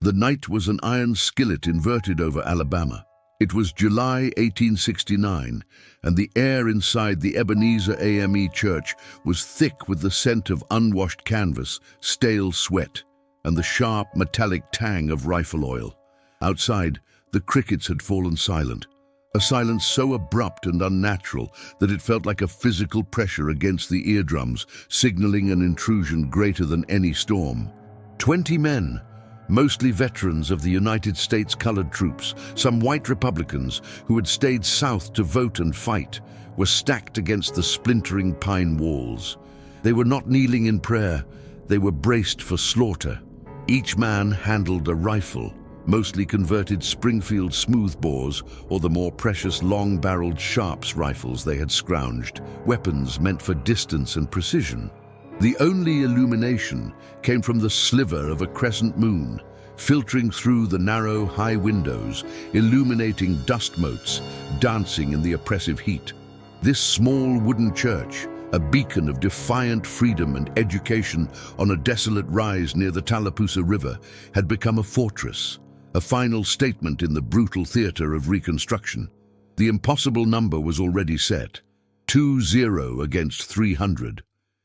The night was an iron skillet inverted over Alabama. It was July 1869, and the air inside the Ebenezer AME church was thick with the scent of unwashed canvas, stale sweat, and the sharp, metallic tang of rifle oil. Outside, the crickets had fallen silent, a silence so abrupt and unnatural that it felt like a physical pressure against the eardrums, signaling an intrusion greater than any storm. 20 men, mostly veterans of the United States colored troops, some white Republicans who had stayed south to vote and fight, were stacked against the splintering pine walls. They were not kneeling in prayer, they were braced for slaughter. Each man handled a rifle, mostly converted Springfield smoothbores or the more precious long-barreled Sharps rifles they had scrounged, weapons meant for distance and precision. The only illumination came from the sliver of a crescent moon, filtering through the narrow, high windows, illuminating dust motes, dancing in the oppressive heat. This small wooden church, a beacon of defiant freedom and education on a desolate rise near the Tallapoosa River, had become a fortress, a final statement in the brutal theater of Reconstruction. The impossible number was already set, 2-0 against 300.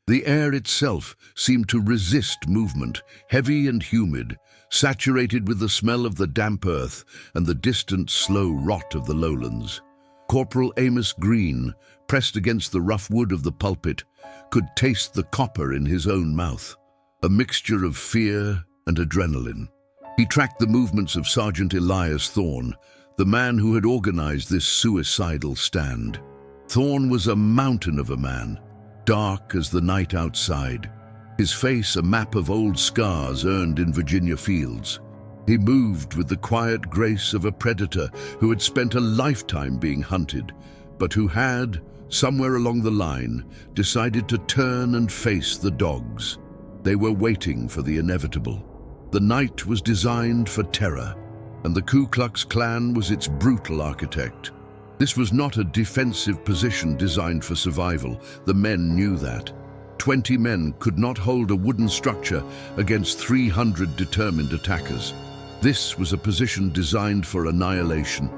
The air itself seemed to resist movement, heavy and humid, saturated with the smell of the damp earth and the distant, slow rot of the lowlands. Corporal Amos Green, pressed against the rough wood of the pulpit, could taste the copper in his own mouth, a mixture of fear and adrenaline. He tracked the movements of Sergeant Elias Thorne, the man who had organized this suicidal stand. Thorne was a mountain of a man, dark as the night outside, his face a map of old scars earned in Virginia fields. He moved with the quiet grace of a predator who had spent a lifetime being hunted, but who had, somewhere along the line, decided to turn and face the dogs. They were waiting for the inevitable. The night was designed for terror, and the Ku Klux Klan was its brutal architect. This was not a defensive position designed for survival. The men knew that. 20 men could not hold a wooden structure against 300 determined attackers. This was a position designed for annihilation.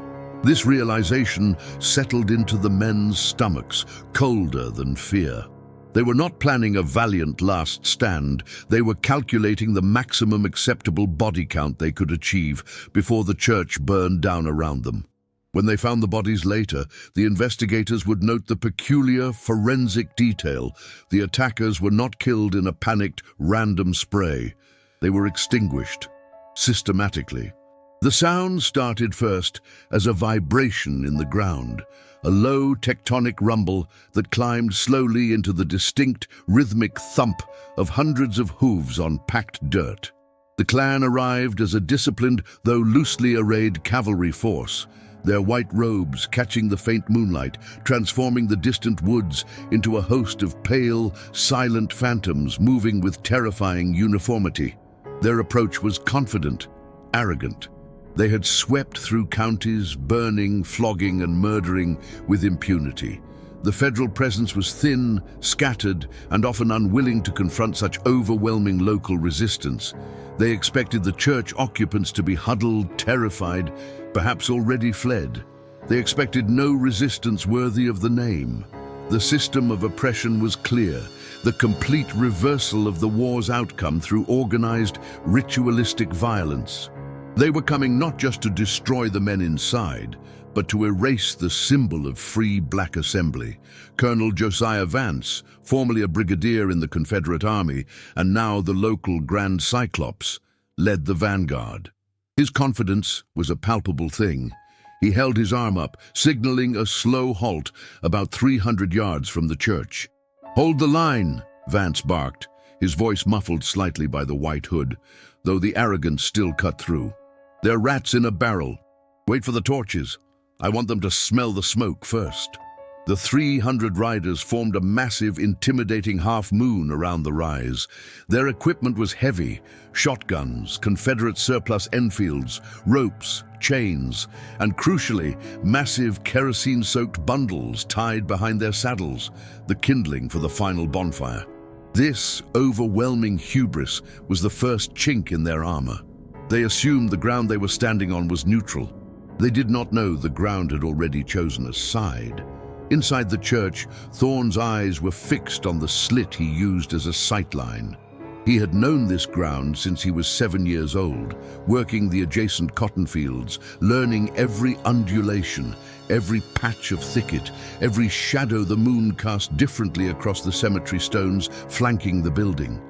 This realization settled into the men's stomachs, colder than fear. They were not planning a valiant last stand. They were calculating the maximum acceptable body count they could achieve before the church burned down around them. When they found the bodies later, the investigators would note the peculiar forensic detail. The attackers were not killed in a panicked, random spray. They were extinguished, systematically. The sound started first as a vibration in the ground, a low tectonic rumble that climbed slowly into the distinct, rhythmic thump of hundreds of hooves on packed dirt. The Klan arrived as a disciplined, though loosely arrayed cavalry force, their white robes catching the faint moonlight, transforming the distant woods into a host of pale, silent phantoms moving with terrifying uniformity. Their approach was confident, arrogant. They had swept through counties, burning, flogging, and murdering with impunity. The federal presence was thin, scattered, and often unwilling to confront such overwhelming local resistance. They expected the church occupants to be huddled, terrified, perhaps already fled. They expected no resistance worthy of the name. The system of oppression was clear, the complete reversal of the war's outcome through organized, ritualistic violence. They were coming not just to destroy the men inside, but to erase the symbol of free black assembly. Colonel Josiah Vance, formerly a brigadier in the Confederate Army and now the local Grand Cyclops, led the vanguard. His confidence was a palpable thing. He held his arm up, signaling a slow halt about 300 yards from the church. "Hold the line," Vance barked, his voice muffled slightly by the white hood, though the arrogance still cut through. "They're rats in a barrel. Wait for the torches. I want them to smell the smoke first." The 300 riders formed a massive, intimidating half-moon around the rise. Their equipment was heavy: shotguns, Confederate surplus Enfields, ropes, chains, and crucially, massive kerosene-soaked bundles tied behind their saddles, the kindling for the final bonfire. This overwhelming hubris was the first chink in their armor. They assumed the ground they were standing on was neutral. They did not know the ground had already chosen a side. Inside the church, Thorne's eyes were fixed on the slit he used as a sightline. He had known this ground since he was 7 years old, working the adjacent cotton fields, learning every undulation, every patch of thicket, every shadow the moon cast differently across the cemetery stones flanking the building.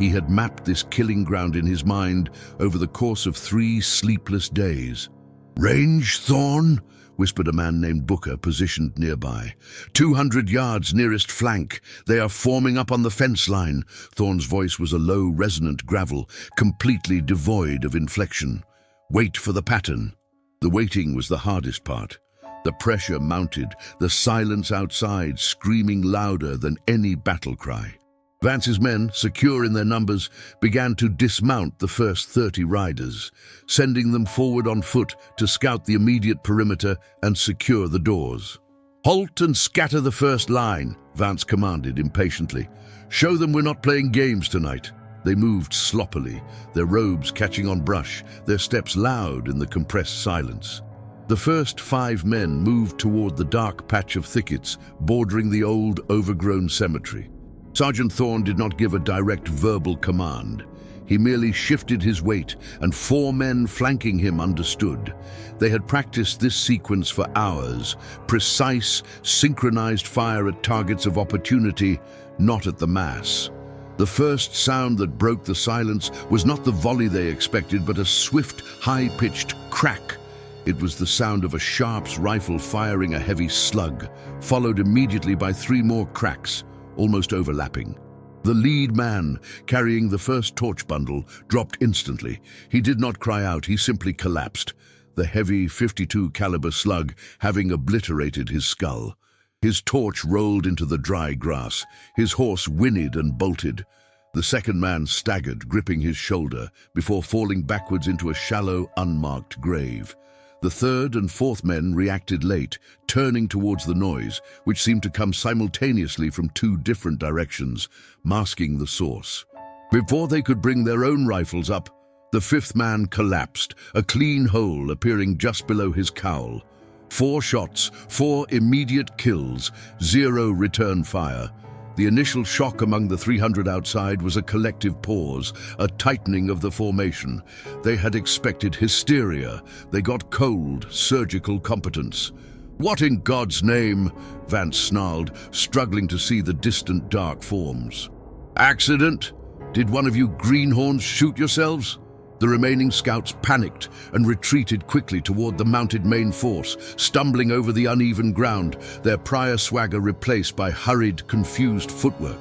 He had mapped this killing ground in his mind over the course of 3 sleepless days. "Range, Thorne?" whispered a man named Booker, positioned nearby. 200 yards nearest flank. They are forming up on the fence line." Thorne's voice was a low, resonant gravel, completely devoid of inflection. "Wait for the pattern." The waiting was the hardest part. The pressure mounted, the silence outside screaming louder than any battle cry. Vance's men, secure in their numbers, began to dismount the first 30 riders, sending them forward on foot to scout the immediate perimeter and secure the doors. "Halt and scatter the first line," Vance commanded impatiently. "Show them we're not playing games tonight." They moved sloppily, their robes catching on brush, their steps loud in the compressed silence. The first 5 men moved toward the dark patch of thickets bordering the old, overgrown cemetery. Sergeant Thorne did not give a direct verbal command. He merely shifted his weight, and 4 men flanking him understood. They had practiced this sequence for hours, precise, synchronized fire at targets of opportunity, not at the mass. The first sound that broke the silence was not the volley they expected, but a swift, high-pitched crack. It was the sound of a Sharp's rifle firing a heavy slug, followed immediately by 3 more cracks, almost overlapping. The lead man, carrying the first torch bundle, dropped instantly. He did not cry out, he simply collapsed, the heavy .52 caliber slug having obliterated his skull. His torch rolled into the dry grass. His horse whinnied and bolted. The second man staggered, gripping his shoulder, before falling backwards into a shallow, unmarked grave. The third and fourth men reacted late, turning towards the noise, which seemed to come simultaneously from 2 different directions, masking the source. Before they could bring their own rifles up, the 5th man collapsed, a clean hole appearing just below his cowl. 4 shots, 4 immediate kills, 0 return fire. The initial shock among the 300 outside was a collective pause, a tightening of the formation. They had expected hysteria. They got cold, surgical competence. "What in God's name?" Vance snarled, struggling to see the distant dark forms. "Accident? Did one of you greenhorns shoot yourselves?" The remaining scouts panicked and retreated quickly toward the mounted main force, stumbling over the uneven ground, their prior swagger replaced by hurried, confused footwork.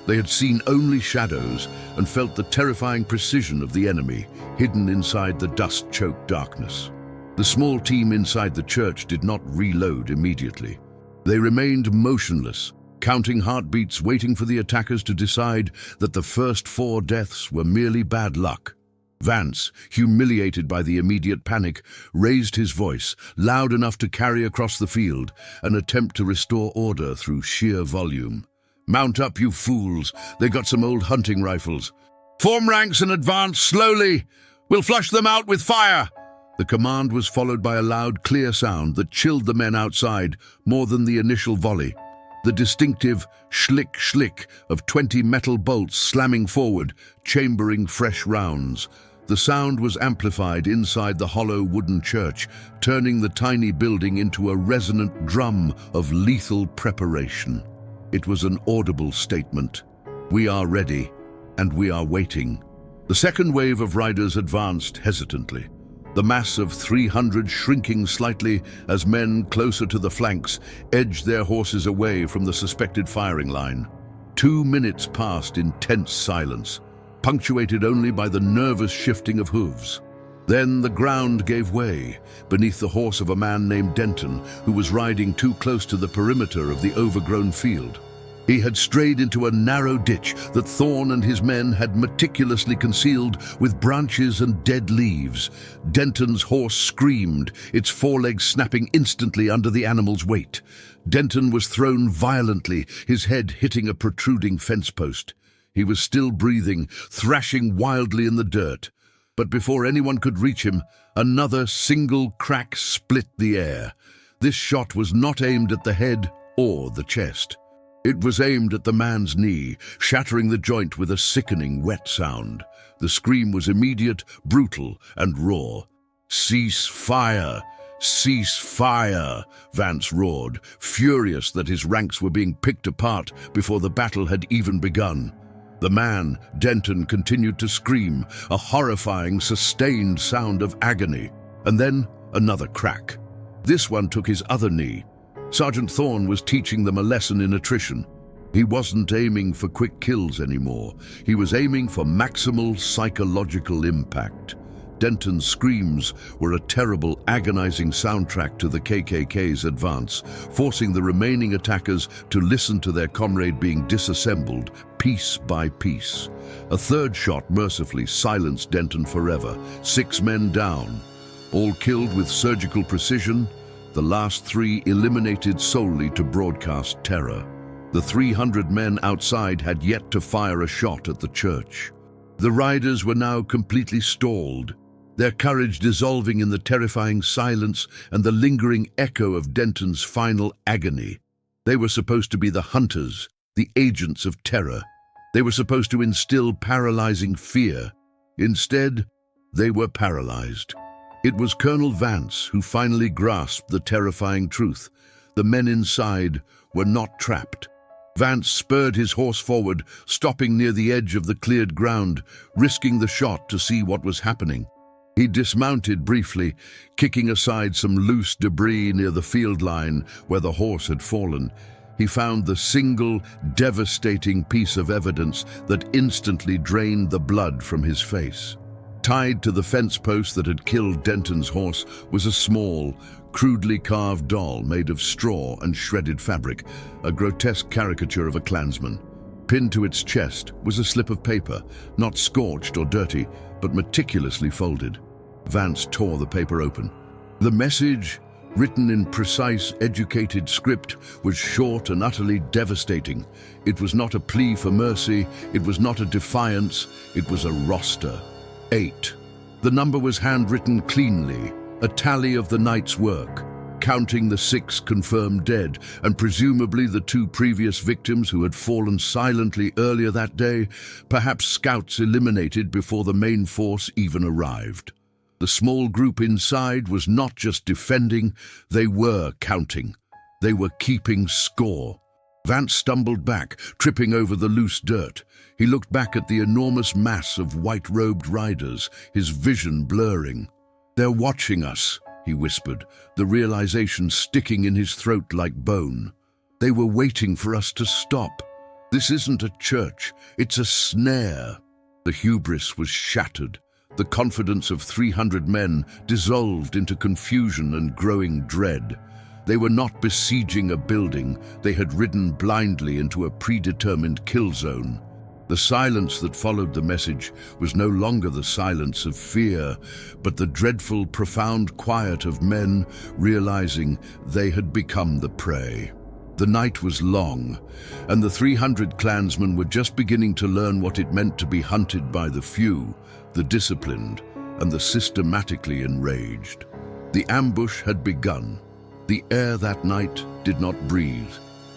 They had seen only shadows and felt the terrifying precision of the enemy, hidden inside the dust-choked darkness. The small team inside the church did not reload immediately. They remained motionless, counting heartbeats, waiting for the attackers to decide that the first 4 deaths were merely bad luck. Vance, humiliated by the immediate panic, raised his voice, loud enough to carry across the field, an attempt to restore order through sheer volume. "Mount up, you fools! They got some old hunting rifles. Form ranks and advance slowly! We'll flush them out with fire!" The command was followed by a loud, clear sound that chilled the men outside more than the initial volley. The distinctive schlick-schlick of 20 metal bolts slamming forward, chambering fresh rounds. The sound was amplified inside the hollow wooden church, turning the tiny building into a resonant drum of lethal preparation. It was an audible statement. "We are ready, and we are waiting." The second wave of riders advanced hesitantly, the mass of 300 shrinking slightly as men closer to the flanks edged their horses away from the suspected firing line. 2 minutes passed in tense silence, punctuated only by the nervous shifting of hooves. Then the ground gave way beneath the horse of a man named Denton, who was riding too close to the perimeter of the overgrown field. He had strayed into a narrow ditch that Thorne and his men had meticulously concealed with branches and dead leaves. Denton's horse screamed, its forelegs snapping instantly under the animal's weight. Denton was thrown violently, his head hitting a protruding fence post. He was still breathing, thrashing wildly in the dirt. But before anyone could reach him, another single crack split the air. This shot was not aimed at the head or the chest. It was aimed at the man's knee, shattering the joint with a sickening wet sound. The scream was immediate, brutal, and raw. "Cease fire! Cease fire!" Vance roared, furious that his ranks were being picked apart before the battle had even begun. The man, Denton, continued to scream, a horrifying, sustained sound of agony. And then another crack. This one took his other knee. Sergeant Thorne was teaching them a lesson in attrition. He wasn't aiming for quick kills anymore. He was aiming for maximal psychological impact. Denton's screams were a terrible, agonizing soundtrack to the KKK's advance, forcing the remaining attackers to listen to their comrade being disassembled, piece by piece. A third shot mercifully silenced Denton forever. 6 men down, all killed with surgical precision, the last 3 eliminated solely to broadcast terror. The 300 men outside had yet to fire a shot at the church. The riders were now completely stalled, their courage dissolving in the terrifying silence and the lingering echo of Denton's final agony. They were supposed to be the hunters, the agents of terror. They were supposed to instill paralyzing fear. Instead, they were paralyzed. It was Colonel Vance who finally grasped the terrifying truth. The men inside were not trapped. Vance spurred his horse forward, stopping near the edge of the cleared ground, risking the shot to see what was happening. He dismounted briefly, kicking aside some loose debris near the field line where the horse had fallen. He found the single, devastating piece of evidence that instantly drained the blood from his face. Tied to the fence post that had killed Denton's horse was a small, crudely carved doll made of straw and shredded fabric, a grotesque caricature of a Klansman. Pinned to its chest was a slip of paper, not scorched or dirty, but meticulously folded. Vance tore the paper open. The message, written in precise, educated script, was short and utterly devastating. It was not a plea for mercy, it was not a defiance, it was a roster. 8. The number was handwritten cleanly, a tally of the night's work, counting the 6 confirmed dead, and presumably the 2 previous victims who had fallen silently earlier that day, perhaps scouts eliminated before the main force even arrived. The small group inside was not just defending, they were counting. They were keeping score. Vance stumbled back, tripping over the loose dirt. He looked back at the enormous mass of white-robed riders, his vision blurring. "They're watching us," he whispered, the realization sticking in his throat like bone. "They were waiting for us to stop. This isn't a church, it's a snare." The hubris was shattered. The confidence of 300 men dissolved into confusion and growing dread. They were not besieging a building, they had ridden blindly into a predetermined kill zone. The silence that followed the message was no longer the silence of fear, but the dreadful, profound quiet of men realizing they had become the prey. The night was long, and the 300 Klansmen were just beginning to learn what it meant to be hunted by the few, the disciplined, and the systematically enraged. The ambush had begun. The air that night did not breathe.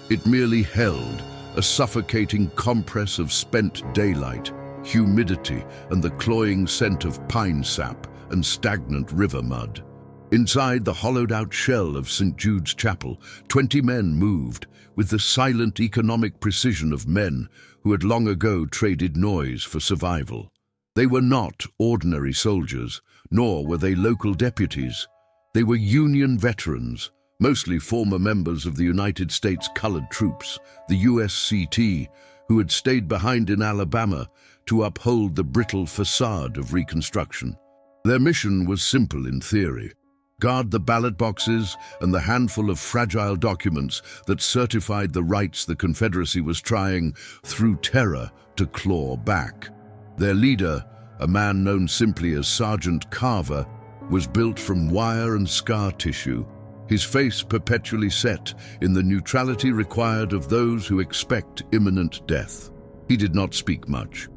It merely held, a suffocating compress of spent daylight, humidity, and the cloying scent of pine sap and stagnant river mud. Inside the hollowed-out shell of St. Jude's Chapel, 20 men moved, with the silent economic precision of men who had long ago traded noise for survival. They were not ordinary soldiers, nor were they local deputies. They were Union veterans, mostly former members of the United States Colored Troops, the USCT, who had stayed behind in Alabama to uphold the brittle facade of Reconstruction. Their mission was simple in theory: guard the ballot boxes and the handful of fragile documents that certified the rights the Confederacy was trying, through terror, to claw back. Their leader, a man known simply as Sergeant Carver, was built from wire and scar tissue, his face perpetually set in the neutrality required of those who expect imminent death. He did not speak much.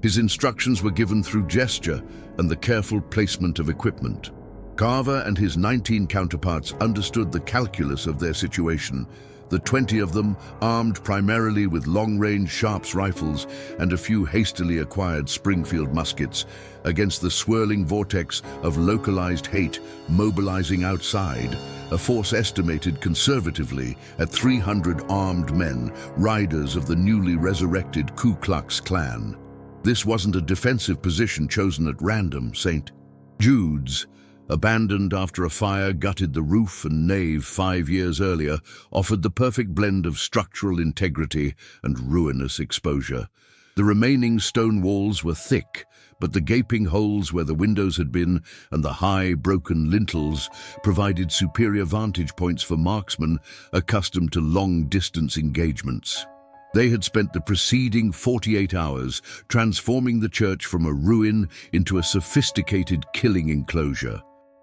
His instructions were given through gesture and the careful placement of equipment. Carver and his 19 counterparts understood the calculus of their situation. The 20 of them, armed primarily with long-range Sharps rifles and a few hastily acquired Springfield muskets, against the swirling vortex of localized hate mobilizing outside, a force estimated conservatively at 300 armed men, riders of the newly resurrected Ku Klux Klan. This wasn't a defensive position chosen at random. St. Jude's, abandoned after a fire gutted the roof and nave 5 years earlier, offered the perfect blend of structural integrity and ruinous exposure. The remaining stone walls were thick, but the gaping holes where the windows had been and the high, broken lintels provided superior vantage points for marksmen accustomed to long-distance engagements. They had spent the preceding 48 hours transforming the church from a ruin into a sophisticated killing enclosure.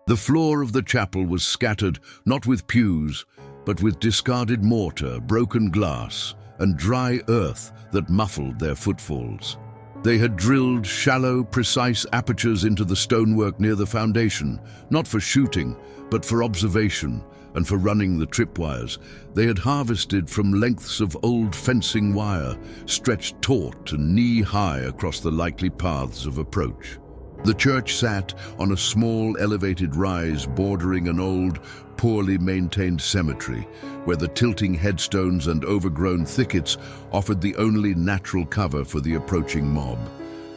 The floor of the chapel was scattered not with pews, but with discarded mortar, broken glass, and dry earth that muffled their footfalls. They had drilled shallow, precise apertures into the stonework near the foundation, not for shooting, but for observation and for running the tripwires. They had harvested from lengths of old fencing wire, stretched taut and knee-high across the likely paths of approach. The church sat on a small elevated rise bordering an old, poorly maintained cemetery, where the tilting headstones and overgrown thickets offered the only natural cover for the approaching mob.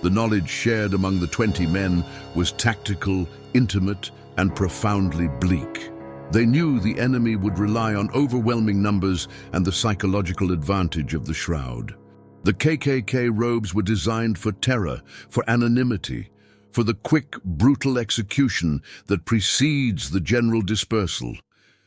The knowledge shared among the 20 men was tactical, intimate, and profoundly bleak. They knew the enemy would rely on overwhelming numbers and the psychological advantage of the shroud. The KKK robes were designed for terror, for anonymity, for the quick, brutal execution that precedes the general dispersal.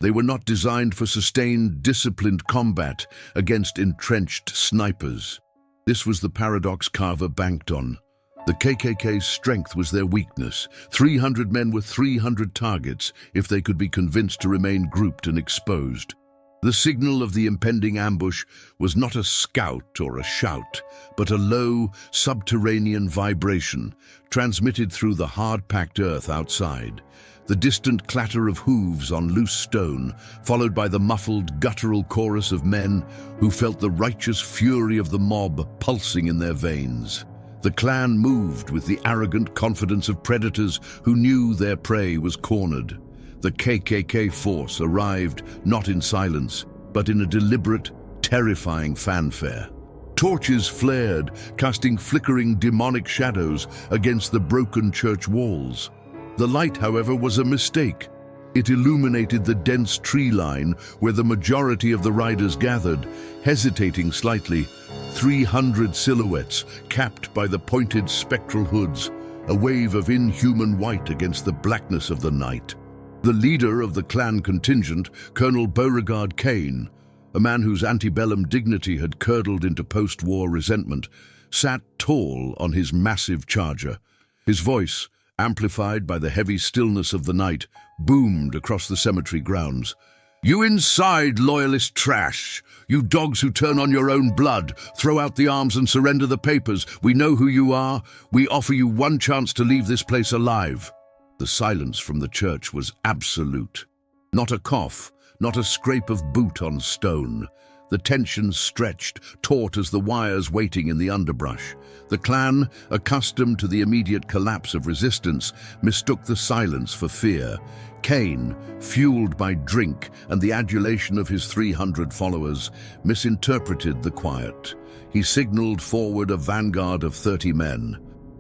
They were not designed for sustained, disciplined combat against entrenched snipers. This was the paradox Carver banked on. The KKK's strength was their weakness. 300 men were 300 targets if they could be convinced to remain grouped and exposed. The signal of the impending ambush was not a scout or a shout, but a low, subterranean vibration transmitted through the hard-packed earth outside. The distant clatter of hooves on loose stone, followed by the muffled, guttural chorus of men who felt the righteous fury of the mob pulsing in their veins. The clan moved with the arrogant confidence of predators who knew their prey was cornered. The KKK force arrived not in silence, but in a deliberate, terrifying fanfare. Torches flared, casting flickering demonic shadows against the broken church walls. The light, however, was a mistake. It illuminated the dense tree line where the majority of the riders gathered, hesitating slightly. 300 silhouettes capped by the pointed spectral hoods, a wave of inhuman white against the blackness of the night. The leader of the clan contingent, Colonel Beauregard Kane, a man whose antebellum dignity had curdled into post-war resentment, sat tall on his massive charger. His voice, amplified by the heavy stillness of the night, boomed across the cemetery grounds. "You inside, loyalist trash! You dogs who turn on your own blood! Throw out the arms and surrender the papers! We know who you are! We offer you one chance to leave this place alive!" The silence from the church was absolute. Not a cough, not a scrape of boot on stone. The tension stretched, taut as the wires waiting in the underbrush. The clan, accustomed to the immediate collapse of resistance, mistook the silence for fear. Kane, fueled by drink and the adulation of his 300 followers, misinterpreted the quiet. He signaled forward a vanguard of 30 men.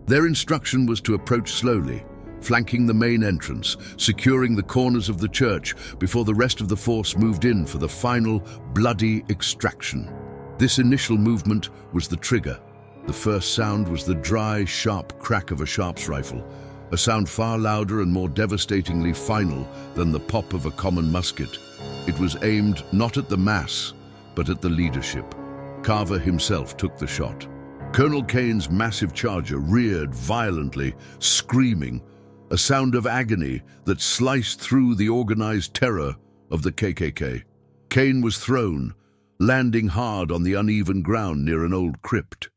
Their instruction was to approach slowly, flanking the main entrance, securing the corners of the church before the rest of the force moved in for the final, bloody extraction. This initial movement was the trigger. The first sound was the dry, sharp crack of a Sharps rifle, a sound far louder and more devastatingly final than the pop of a common musket. It was aimed not at the mass, but at the leadership. Carver himself took the shot. Colonel Kane's massive charger reared violently, screaming, a sound of agony that sliced through the organized terror of the KKK. Kane was thrown, landing hard on the uneven ground near an old crypt.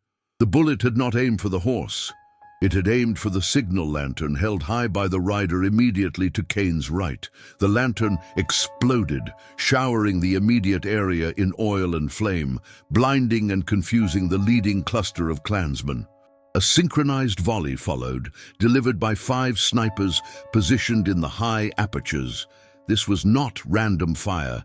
The bullet had not aimed for the horse. It had aimed for the signal lantern held high by the rider immediately to Kane's right. The lantern exploded, showering the immediate area in oil and flame, blinding and confusing the leading cluster of clansmen. A synchronized volley followed, delivered by 5 snipers positioned in the high apertures. This was not random fire,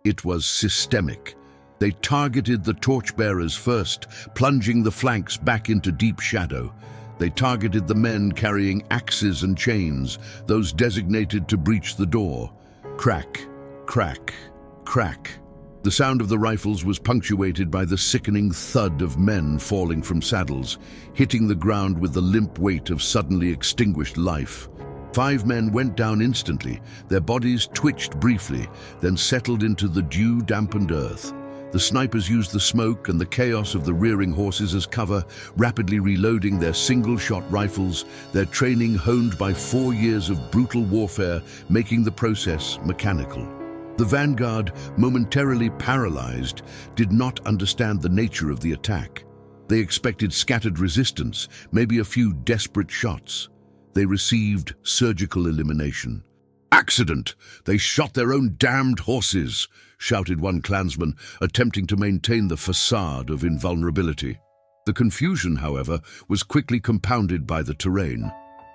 it was systemic. They targeted the torchbearers first, plunging the flanks back into deep shadow. They targeted the men carrying axes and chains, those designated to breach the door. Crack, crack, crack. The sound of the rifles was punctuated by the sickening thud of men falling from saddles, hitting the ground with the limp weight of suddenly extinguished life. 5 men went down instantly. Their bodies twitched briefly, then settled into the dew-dampened earth. The snipers used the smoke and the chaos of the rearing horses as cover, rapidly reloading their single-shot rifles, their training honed by 4 years of brutal warfare, making the process mechanical. The vanguard, momentarily paralyzed, did not understand the nature of the attack. They expected scattered resistance, maybe a few desperate shots. They received surgical elimination. "Accident! They shot their own damned horses!" shouted one clansman, attempting to maintain the facade of invulnerability. The confusion, however, was quickly compounded by the terrain.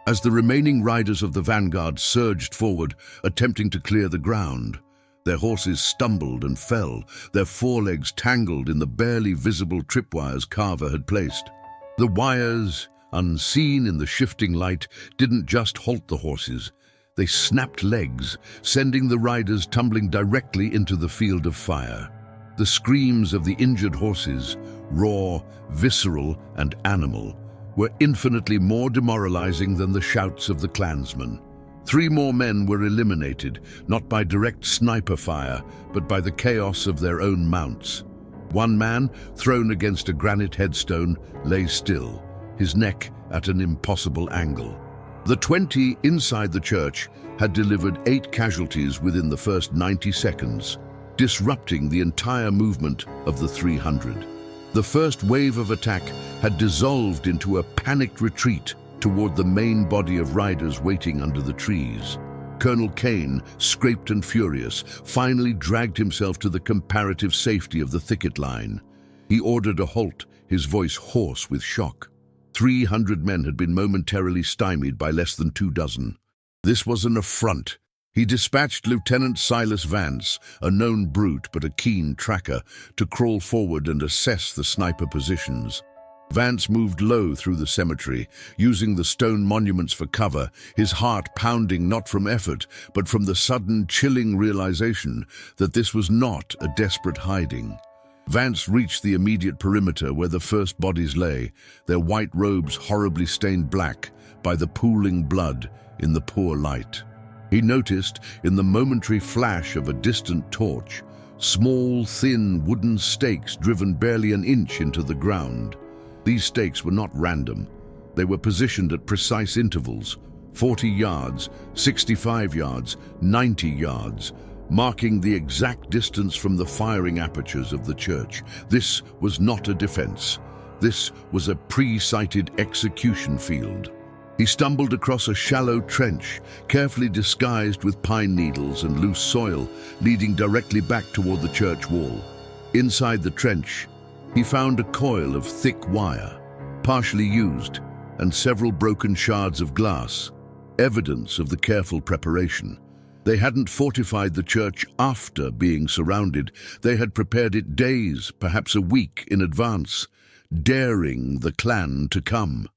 As the remaining riders of the vanguard surged forward, attempting to clear the ground, their horses stumbled and fell, their forelegs tangled in the barely visible tripwires Carver had placed. The wires, unseen in the shifting light, didn't just halt the horses. They snapped legs, sending the riders tumbling directly into the field of fire. The screams of the injured horses, raw, visceral, and animal, were infinitely more demoralizing than the shouts of the clansmen. 3 more men were eliminated, not by direct sniper fire, but by the chaos of their own mounts. One man, thrown against a granite headstone, lay still, his neck at an impossible angle. The 20 inside the church had delivered 8 casualties within the first 90 seconds, disrupting the entire movement of the 300. The first wave of attack had dissolved into a panicked retreat toward the main body of riders waiting under the trees. Colonel Kane, scraped and furious, finally dragged himself to the comparative safety of the thicket line. He ordered a halt, his voice hoarse with shock. 300 men had been momentarily stymied by less than 2 dozen. This was an affront. He dispatched Lieutenant Silas Vance, a known brute but a keen tracker, to crawl forward and assess the sniper positions. Vance moved low through the cemetery, using the stone monuments for cover, his heart pounding not from effort, but from the sudden, chilling realization that this was not a desperate hiding. Vance reached the immediate perimeter where the first bodies lay, their white robes horribly stained black by the pooling blood in the poor light. He noticed, in the momentary flash of a distant torch, small, thin wooden stakes driven barely an inch into the ground. These stakes were not random. They were positioned at precise intervals, 40 yards, 65 yards, 90 yards, marking the exact distance from the firing apertures of the church. This was not a defense. This was a pre-sighted execution field. He stumbled across a shallow trench, carefully disguised with pine needles and loose soil, leading directly back toward the church wall. Inside the trench, he found a coil of thick wire, partially used, and several broken shards of glass, evidence of the careful preparation. They hadn't fortified the church after being surrounded. They had prepared it days, perhaps a week in advance, daring the clan to come.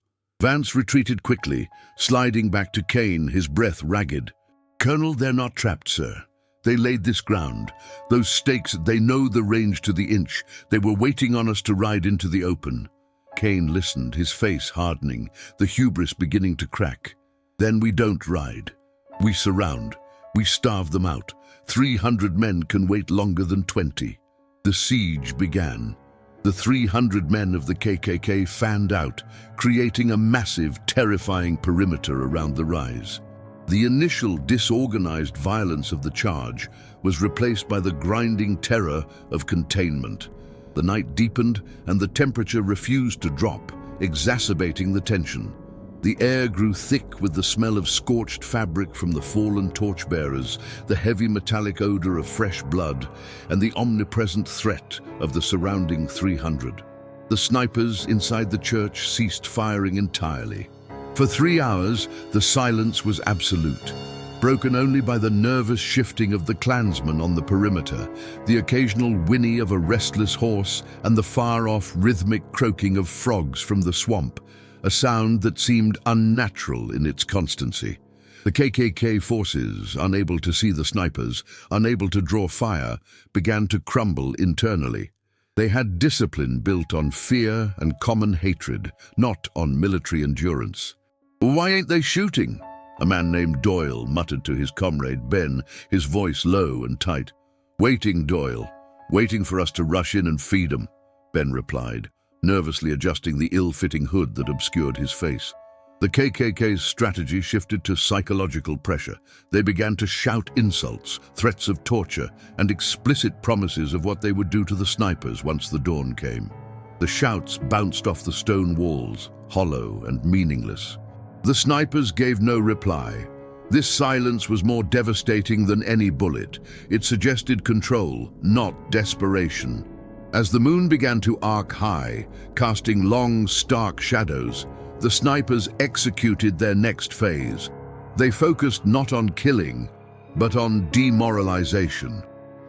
Vance retreated quickly, sliding back to Kane, his breath ragged. "Colonel, they're not trapped, sir. They laid this ground. Those stakes, they know the range to the inch. They were waiting on us to ride into the open." Kane listened, his face hardening, the hubris beginning to crack. "Then we don't ride. We surround. We starve them out. 300 men can wait longer than 20. The siege began. The 300 men of the KKK fanned out, creating a massive, terrifying perimeter around the rise. The initial disorganized violence of the charge was replaced by the grinding terror of containment. The night deepened and the temperature refused to drop, exacerbating the tension. The air grew thick with the smell of scorched fabric from the fallen torchbearers, the heavy metallic odor of fresh blood, and the omnipresent threat of the surrounding 300. The snipers inside the church ceased firing entirely. For 3 hours, the silence was absolute, broken only by the nervous shifting of the clansmen on the perimeter, the occasional whinny of a restless horse, and the far-off rhythmic croaking of frogs from the swamp, a sound that seemed unnatural in its constancy. The KKK forces, unable to see the snipers, unable to draw fire, began to crumble internally. They had discipline built on fear and common hatred, not on military endurance. "Why ain't they shooting?" A man named Doyle muttered to his comrade Ben, his voice low and tight. "Waiting, Doyle. Waiting for us to rush in and feed 'em," Ben replied, nervously adjusting the ill-fitting hood that obscured his face. The KKK's strategy shifted to psychological pressure. They began to shout insults, threats of torture, and explicit promises of what they would do to the snipers once the dawn came. The shouts bounced off the stone walls, hollow and meaningless. The snipers gave no reply. This silence was more devastating than any bullet. It suggested control, not desperation. As the moon began to arc high, casting long, stark shadows, the snipers executed their next phase. They focused not on killing, but on demoralization.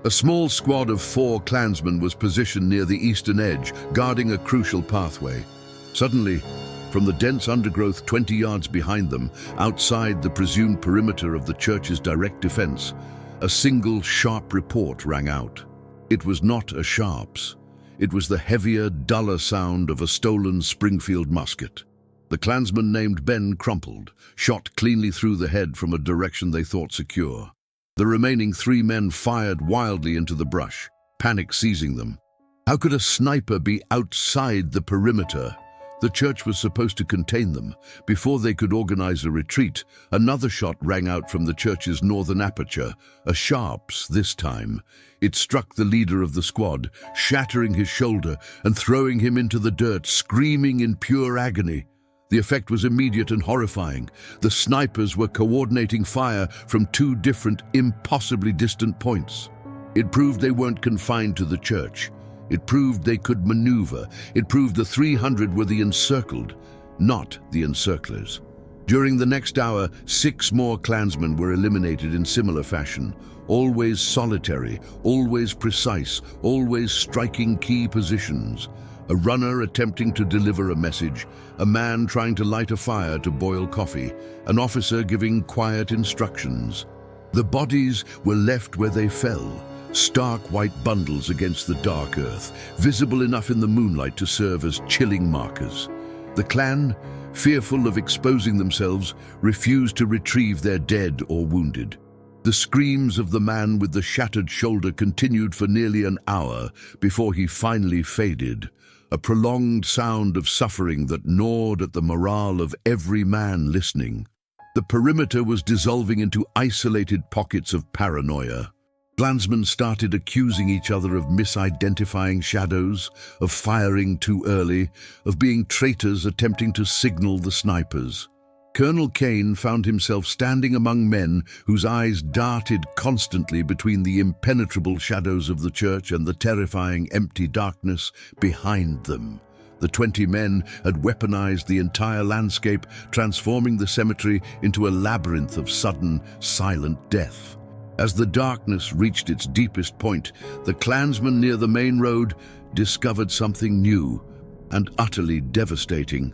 A small squad of 4 clansmen was positioned near the eastern edge, guarding a crucial pathway. Suddenly, from the dense undergrowth 20 yards behind them, outside the presumed perimeter of the church's direct defense, a single sharp report rang out. It was not a Sharps. It was the heavier, duller sound of a stolen Springfield musket. The clansman named Ben crumpled, shot cleanly through the head from a direction they thought secure. The remaining 3 men fired wildly into the brush, panic seizing them. How could a sniper be outside the perimeter? The church was supposed to contain them. Before they could organize a retreat, another shot rang out from the church's northern aperture, a Sharps this time. It struck the leader of the squad, shattering his shoulder and throwing him into the dirt, screaming in pure agony. The effect was immediate and horrifying. The snipers were coordinating fire from 2 different, impossibly distant points. It proved they weren't confined to the church. It proved they could maneuver. It proved the 300 were the encircled, not the encirclers. During the next hour, 6 more clansmen were eliminated in similar fashion, always solitary, always precise, always striking key positions. A runner attempting to deliver a message, a man trying to light a fire to boil coffee, an officer giving quiet instructions. The bodies were left where they fell, stark white bundles against the dark earth, visible enough in the moonlight to serve as chilling markers. The clan, fearful of exposing themselves, refused to retrieve their dead or wounded. The screams of the man with the shattered shoulder continued for nearly an hour before he finally faded, a prolonged sound of suffering that gnawed at the morale of every man listening. The perimeter was dissolving into isolated pockets of paranoia. Clansmen started accusing each other of misidentifying shadows, of firing too early, of being traitors attempting to signal the snipers. Colonel Kane found himself standing among men whose eyes darted constantly between the impenetrable shadows of the church and the terrifying empty darkness behind them. The 20 men had weaponized the entire landscape, transforming the cemetery into a labyrinth of sudden, silent death. As the darkness reached its deepest point, the clansmen near the main road discovered something new and utterly devastating.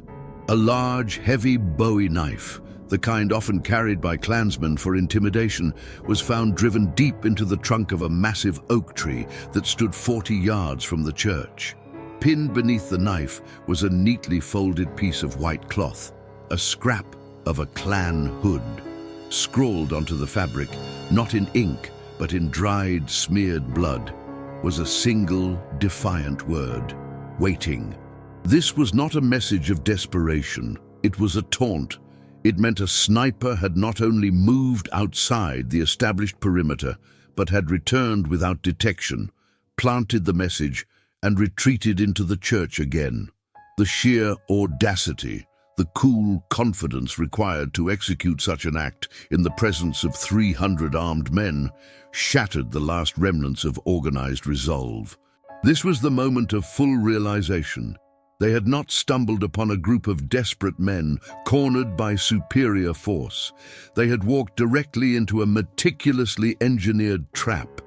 A large, heavy Bowie knife, the kind often carried by clansmen for intimidation, was found driven deep into the trunk of a massive oak tree that stood 40 yards from the church. Pinned beneath the knife was a neatly folded piece of white cloth, a scrap of a clan hood. Scrawled onto the fabric, not in ink, but in dried, smeared blood, was a single, defiant word: waiting. This was not a message of desperation. It was a taunt. It meant a sniper had not only moved outside the established perimeter, but had returned without detection, planted the message, and retreated into the church again. The sheer audacity, the cool confidence required to execute such an act in the presence of 300 armed men shattered the last remnants of organized resolve. This was the moment of full realization. They had not stumbled upon a group of desperate men cornered by superior force. They had walked directly into a meticulously engineered trap.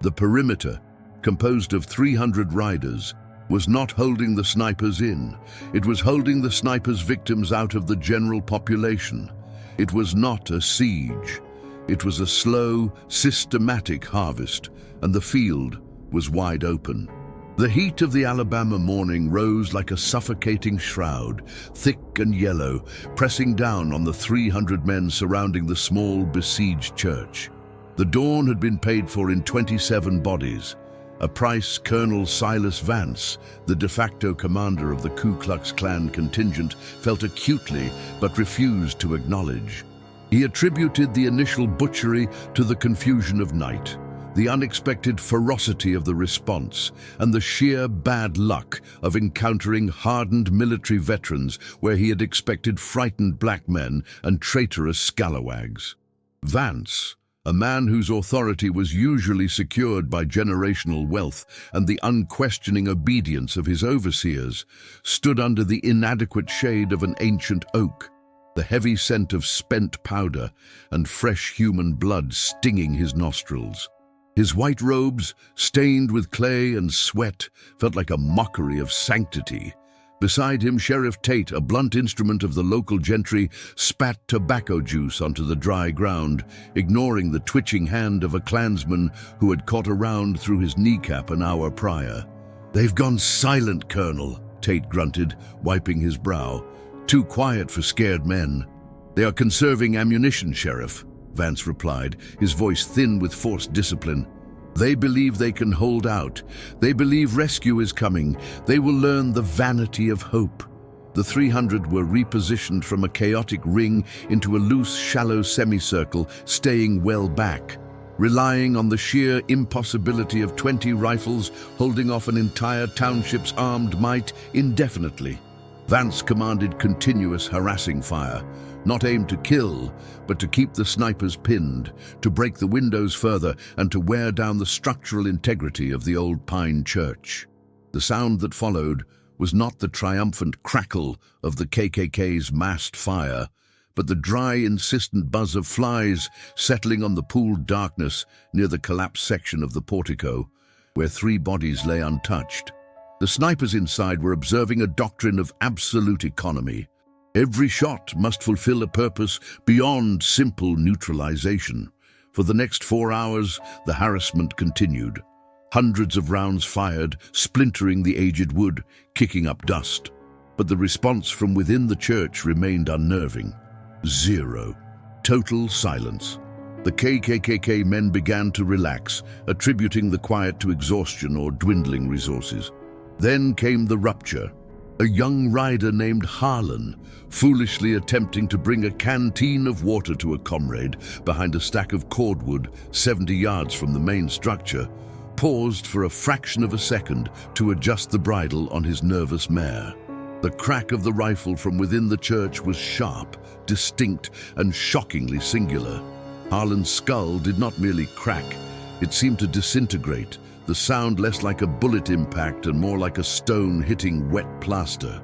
The perimeter, composed of 300 riders, was not holding the snipers in. It was holding the snipers' victims out of the general population. It was not a siege. It was a slow, systematic harvest, and the field was wide open. The heat of the Alabama morning rose like a suffocating shroud, thick and yellow, pressing down on the 300 men surrounding the small, besieged church. The dawn had been paid for in 27 bodies, a price Colonel Silas Vance, the de facto commander of the Ku Klux Klan contingent, felt acutely but refused to acknowledge. He attributed the initial butchery to the confusion of night, the unexpected ferocity of the response, and the sheer bad luck of encountering hardened military veterans where he had expected frightened black men and traitorous scalawags. Vance, a man whose authority was usually secured by generational wealth and the unquestioning obedience of his overseers, stood under the inadequate shade of an ancient oak, the heavy scent of spent powder and fresh human blood stinging his nostrils. His white robes, stained with clay and sweat, felt like a mockery of sanctity. Beside him, Sheriff Tate, a blunt instrument of the local gentry, spat tobacco juice onto the dry ground, ignoring the twitching hand of a Klansman who had caught a round through his kneecap an hour prior. "They've gone silent, Colonel," Tate grunted, wiping his brow. "Too quiet for scared men." "They are conserving ammunition, Sheriff," Vance replied, his voice thin with forced discipline. "They believe they can hold out. They believe rescue is coming. They will learn the vanity of hope." The 300 were repositioned from a chaotic ring into a loose, shallow semicircle, staying well back, relying on the sheer impossibility of 20 rifles holding off an entire township's armed might indefinitely. Vance commanded continuous harassing fire, not aimed to kill, but to keep the snipers pinned, to break the windows further, and to wear down the structural integrity of the old pine church. The sound that followed was not the triumphant crackle of the KKK's massed fire, but the dry, insistent buzz of flies settling on the pooled darkness near the collapsed section of the portico, where 3 bodies lay untouched. The snipers inside were observing a doctrine of absolute economy. Every shot must fulfill a purpose beyond simple neutralization. For the next 4 hours, the harassment continued. Hundreds of rounds fired, splintering the aged wood, kicking up dust. But the response from within the church remained unnerving. 0. Total silence. The KKK men began to relax, attributing the quiet to exhaustion or dwindling resources. Then came the rupture. A young rider named Harlan, foolishly attempting to bring a canteen of water to a comrade behind a stack of cordwood 70 yards from the main structure, paused for a fraction of a second to adjust the bridle on his nervous mare. The crack of the rifle from within the church was sharp, distinct, and shockingly singular. Harlan's skull did not merely crack, it seemed to disintegrate, the sound less like a bullet impact and more like a stone hitting wet plaster.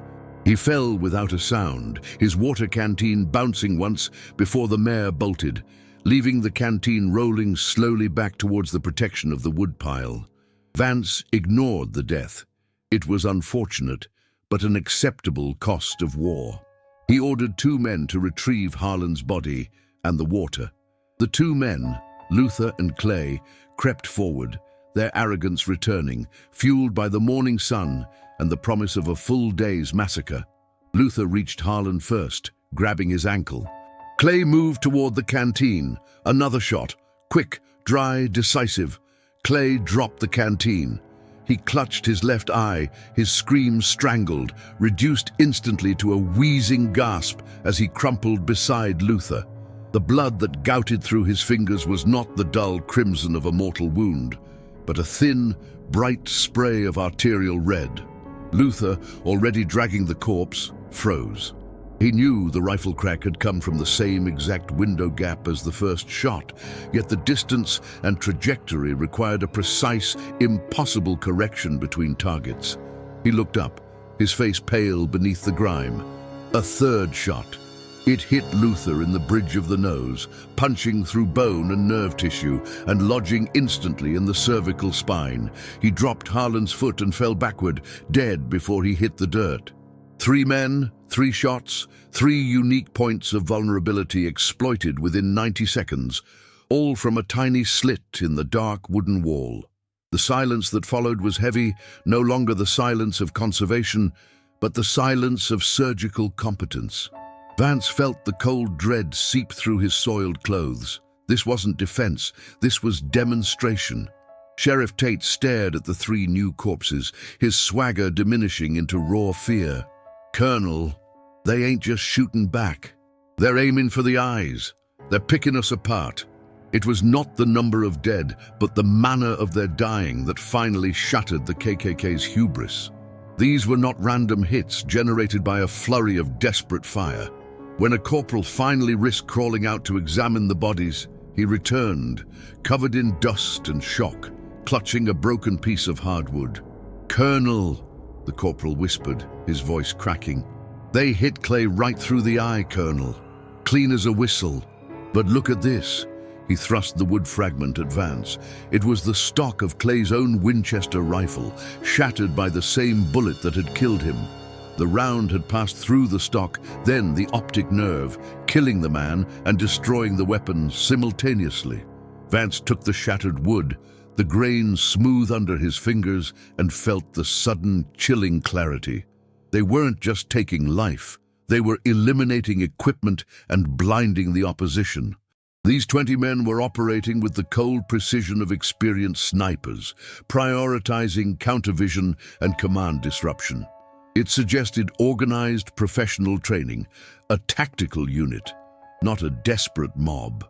He fell without a sound, his water canteen bouncing once before the mare bolted, leaving the canteen rolling slowly back towards the protection of the woodpile. Vance ignored the death. It was unfortunate, but an acceptable cost of war. He ordered 2 men to retrieve Harlan's body and the water. The 2 men, Luther and Clay, crept forward, their arrogance returning, fueled by the morning sun and the promise of a full day's massacre. Luther reached Harlan first, grabbing his ankle. Clay moved toward the canteen. Another shot, quick, dry, decisive. Clay dropped the canteen. He clutched his left eye, his scream strangled, reduced instantly to a wheezing gasp as he crumpled beside Luther. The blood that gouted through his fingers was not the dull crimson of a mortal wound. but a thin, bright spray of arterial red. Luther, already dragging the corpse, froze. He knew the rifle crack had come from the same exact window gap as the first shot, yet the distance and trajectory required a precise, impossible correction between targets. He looked up, his face pale beneath the grime. A third shot. It hit Luther in the bridge of the nose, punching through bone and nerve tissue and lodging instantly in the cervical spine. He dropped Harlan's foot and fell backward, dead before he hit the dirt. 3 men, 3 shots, 3 unique points of vulnerability exploited within 90 seconds, all from a tiny slit in the dark wooden wall. The silence that followed was heavy, no longer the silence of conservation, but the silence of surgical competence. Vance felt the cold dread seep through his soiled clothes. This wasn't defense, this was demonstration. Sheriff Tate stared at the 3 new corpses, his swagger diminishing into raw fear. "Colonel, they ain't just shooting back. They're aiming for the eyes. They're picking us apart." It was not the number of dead, but the manner of their dying that finally shattered the KKK's hubris. These were not random hits generated by a flurry of desperate fire. When a corporal finally risked crawling out to examine the bodies, he returned, covered in dust and shock, clutching a broken piece of hardwood. "Colonel," the corporal whispered, his voice cracking. "They hit Clay right through the eye, Colonel. Clean as a whistle. But look at this." He thrust the wood fragment at Vance. It was the stock of Clay's own Winchester rifle, shattered by the same bullet that had killed him. The round had passed through the stock, then the optic nerve, killing the man and destroying the weapon simultaneously. Vance took the shattered wood, the grain smooth under his fingers, and felt the sudden, chilling clarity. They weren't just taking life, they were eliminating equipment and blinding the opposition. These 20 men were operating with the cold precision of experienced snipers, prioritizing countervision and command disruption. It suggested organized professional training, a tactical unit, not a desperate mob.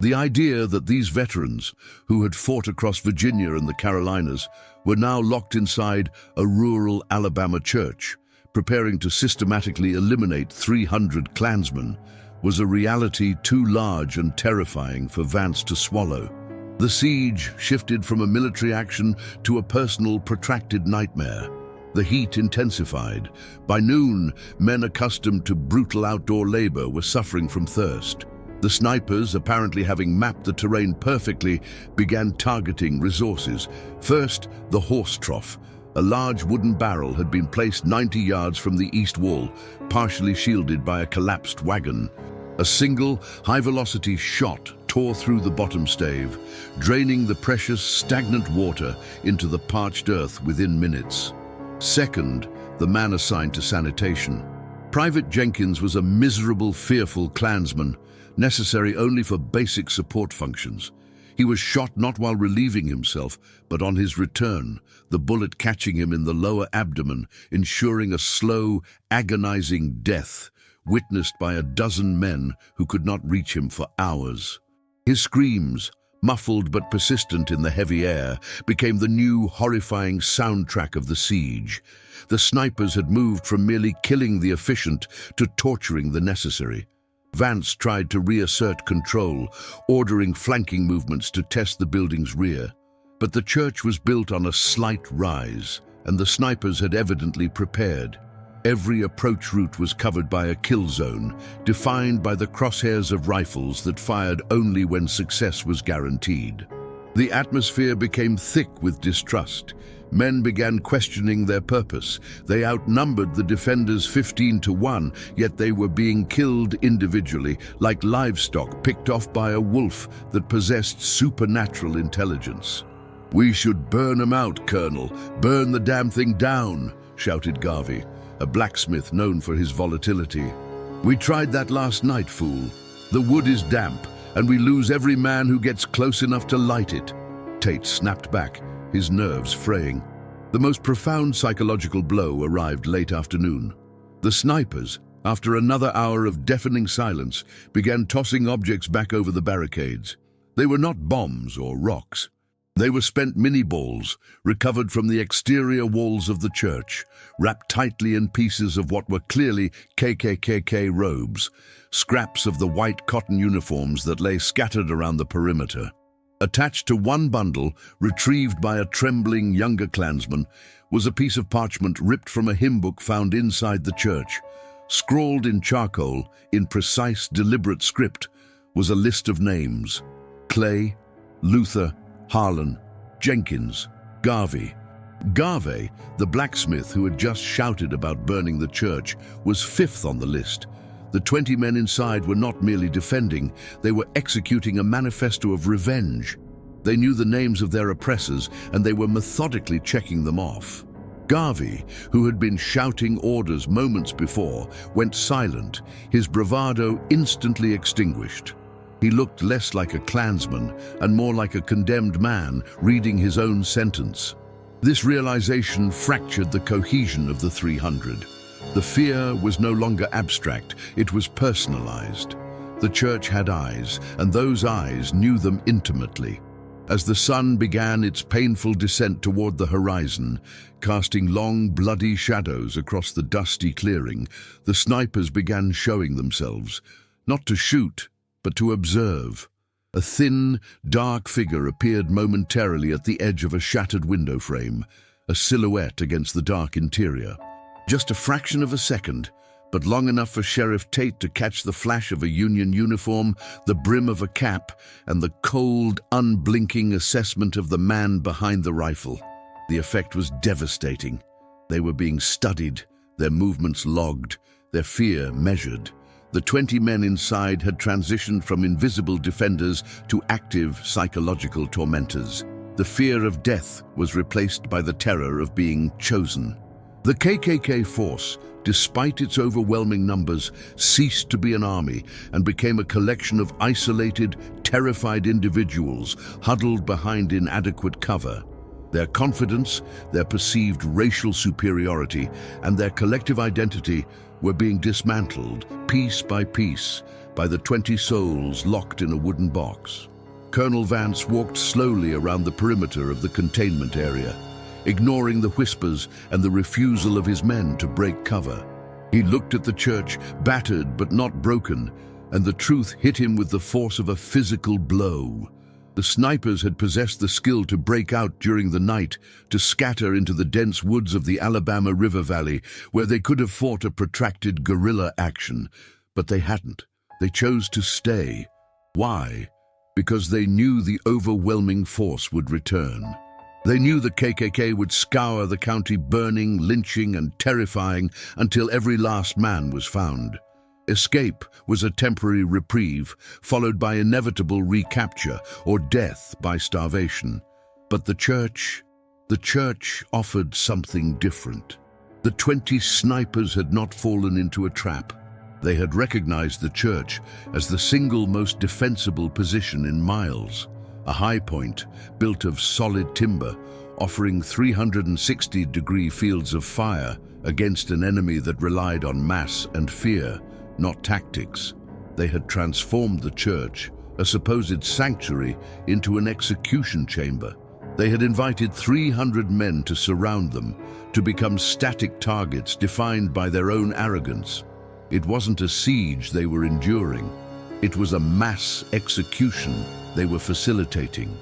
The idea that these veterans, who had fought across Virginia and the Carolinas, were now locked inside a rural Alabama church, preparing to systematically eliminate 300 Klansmen, was a reality too large and terrifying for Vance to swallow. The siege shifted from a military action to a personal, protracted nightmare. The heat intensified. By noon, men accustomed to brutal outdoor labor were suffering from thirst. The snipers, apparently having mapped the terrain perfectly, began targeting resources. First, the horse trough. A large wooden barrel had been placed 90 yards from the east wall, partially shielded by a collapsed wagon. A single, high-velocity shot tore through the bottom stave, draining the precious, stagnant water into the parched earth within minutes. Second, the man assigned to sanitation. Private Jenkins was a miserable, fearful Klansman, necessary only for basic support functions. He was shot not while relieving himself, but on his return, the bullet catching him in the lower abdomen, ensuring a slow, agonizing death, witnessed by a dozen men who could not reach him for hours. His screams, muffled but persistent in the heavy air, became the new, horrifying soundtrack of the siege. The snipers had moved from merely killing the efficient to torturing the necessary. Vance tried to reassert control, ordering flanking movements to test the building's rear. But the church was built on a slight rise, and the snipers had evidently prepared. Every approach route was covered by a kill zone, defined by the crosshairs of rifles that fired only when success was guaranteed. The atmosphere became thick with distrust. Men began questioning their purpose. They outnumbered the defenders 15-1, yet they were being killed individually, like livestock picked off by a wolf that possessed supernatural intelligence. "We should burn 'em out, Colonel. Burn the damn thing down," shouted Garvey, a blacksmith known for his volatility. "We tried that last night, fool. The wood is damp, and we lose every man who gets close enough to light it." Tate snapped back, his nerves fraying. The most profound psychological blow arrived late afternoon. The snipers, after another hour of deafening silence, began tossing objects back over the barricades. They were not bombs or rocks. They were spent mini-balls, recovered from the exterior walls of the church, wrapped tightly in pieces of what were clearly KKK robes, scraps of the white cotton uniforms that lay scattered around the perimeter. Attached to one bundle, retrieved by a trembling younger Klansman, was a piece of parchment ripped from a hymn book found inside the church. Scrawled in charcoal, in precise, deliberate script, was a list of names: Clay, Luther, Harlan, Jenkins, Garvey. Garvey, the blacksmith who had just shouted about burning the church, was fifth on the list. The 20 men inside were not merely defending, they were executing a manifesto of revenge. They knew the names of their oppressors, and they were methodically checking them off. Garvey, who had been shouting orders moments before, went silent, his bravado instantly extinguished. He looked less like a Klansman and more like a condemned man reading his own sentence. This realization fractured the cohesion of the 300. The fear was no longer abstract, it was personalized. The church had eyes, and those eyes knew them intimately. As the sun began its painful descent toward the horizon, casting long, bloody shadows across the dusty clearing, the snipers began showing themselves, not to shoot, but to observe. A thin, dark figure appeared momentarily at the edge of a shattered window frame, a silhouette against the dark interior. Just a fraction of a second, but long enough for Sheriff Tate to catch the flash of a Union uniform, the brim of a cap, and the cold, unblinking assessment of the man behind the rifle. The effect was devastating. They were being studied, their movements logged, their fear measured. The 20 men inside had transitioned from invisible defenders to active psychological tormentors. The fear of death was replaced by the terror of being chosen. The KKK force, despite its overwhelming numbers, ceased to be an army and became a collection of isolated, terrified individuals huddled behind inadequate cover. Their confidence, their perceived racial superiority, and their collective identity were being dismantled, piece by piece, by the 20 souls locked in a wooden box. Colonel Vance walked slowly around the perimeter of the containment area, ignoring the whispers and the refusal of his men to break cover. He looked at the church, battered but not broken, and the truth hit him with the force of a physical blow. The snipers had possessed the skill to break out during the night, to scatter into the dense woods of the Alabama River Valley, where they could have fought a protracted guerrilla action. But they hadn't. They chose to stay. Why? Because they knew the overwhelming force would return. They knew the KKK would scour the county, burning, lynching, and terrifying until every last man was found. Escape was a temporary reprieve, followed by inevitable recapture or death by starvation. But the church offered something different. The 20 snipers had not fallen into a trap. They had recognized the church as the single most defensible position in miles. A high point built of solid timber, offering 360-degree fields of fire against an enemy that relied on mass and fear, not tactics. They had transformed the church, a supposed sanctuary, into an execution chamber. They had invited 300 men to surround them, to become static targets defined by their own arrogance. It wasn't a siege they were enduring. It was a mass execution they were facilitating.